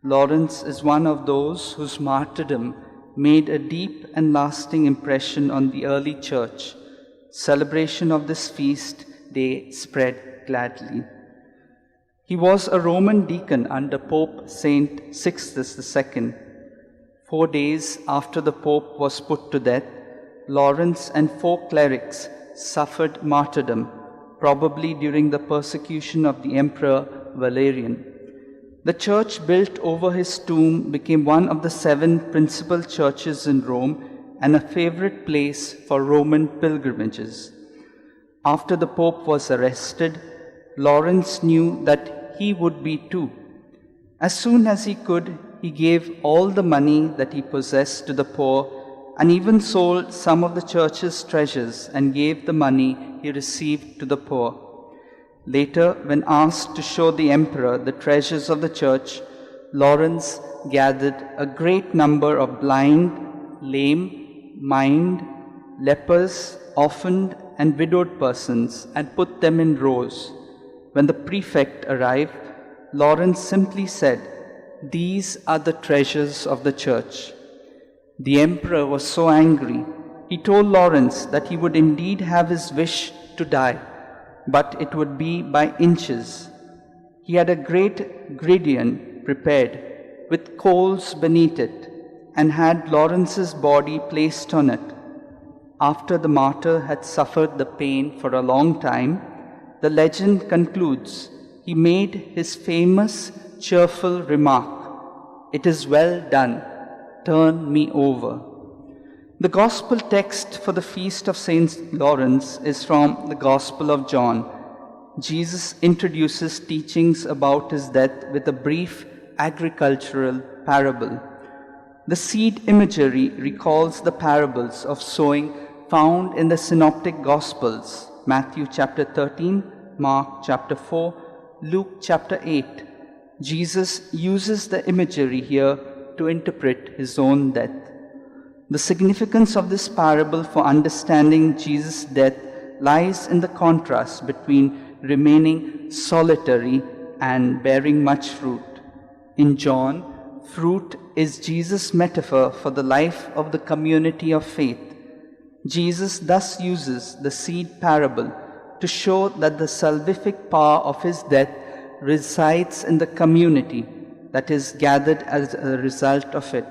Lawrence is one of those whose martyrdom made a deep and lasting impression on the early church. Celebration of this feast day spread gladly. He was a Roman deacon under Pope Saint Sixtus II. 4 days after the Pope was put to death, Lawrence and 4 clerics suffered martyrdom, probably during the persecution of the Emperor Valerian. The church built over his tomb became one of the 7 principal churches in Rome and a favorite place for Roman pilgrimages. After the Pope was arrested, Lawrence knew that he would be too. As soon as he could, he gave all the money that he possessed to the poor and even sold some of the church's treasures and gave the money he received to the poor. Later, when asked to show the emperor the treasures of the church, Lawrence gathered a great number of blind, lame, maimed, lepers, orphaned, and widowed persons and put them in rows. When the prefect arrived, Lawrence simply said, "These are the treasures of the church." The emperor was so angry, he told Lawrence that he would indeed have his wish to die, but it would be by inches. He had a great gridiron prepared, with coals beneath it, and had Lawrence's body placed on it. After the martyr had suffered the pain for a long time, the legend concludes, he made his famous, cheerful remark, "It is well done, turn me over." The Gospel text for the feast of Saint Lawrence is from the Gospel of John. Jesus introduces teachings about his death with a brief agricultural parable. The seed imagery recalls the parables of sowing found in the Synoptic Gospels, Matthew chapter 13, Mark chapter 4, Luke chapter 8. Jesus uses the imagery here to interpret his own death. The significance of this parable for understanding Jesus' death lies in the contrast between remaining solitary and bearing much fruit. In John, fruit is Jesus' metaphor for the life of the community of faith. Jesus thus uses the seed parable to show that the salvific power of his death resides in the community that is gathered as a result of it.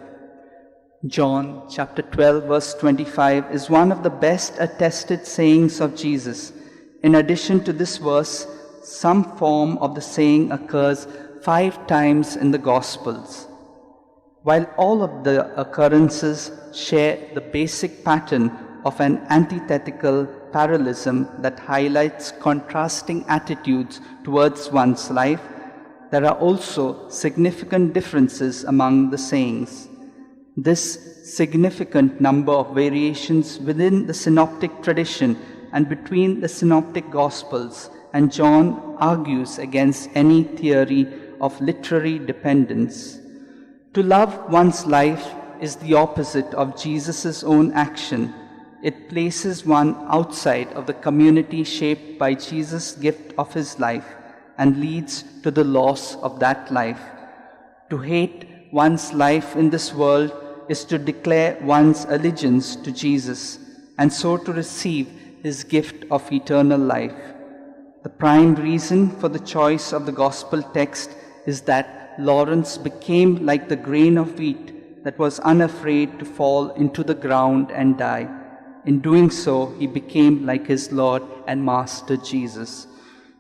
John chapter 12 verse 25 is one of the best attested sayings of Jesus. In addition to this verse, some form of the saying occurs 5 times in the Gospels. While all of the occurrences share the basic pattern of an antithetical parallelism that highlights contrasting attitudes towards one's life, there are also significant differences among the sayings. This significant number of variations within the synoptic tradition and between the synoptic Gospels and John argues against any theory of literary dependence. To love one's life is the opposite of Jesus' own action. It places one outside of the community shaped by Jesus' gift of his life and leads to the loss of that life. To hate one's life in this world is to declare one's allegiance to Jesus and so to receive his gift of eternal life. The prime reason for the choice of the Gospel text is that Lawrence became like the grain of wheat that was unafraid to fall into the ground and die. In doing so, he became like his Lord and Master Jesus.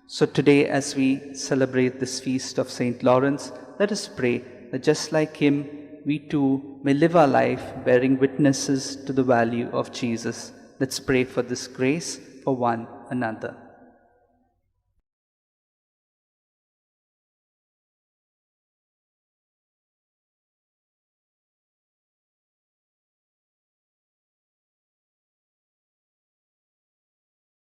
So today, as we celebrate this feast of Saint Lawrence, let us pray that just like him, we too may live our life bearing witnesses to the value of Jesus. Let's pray for this grace for one another.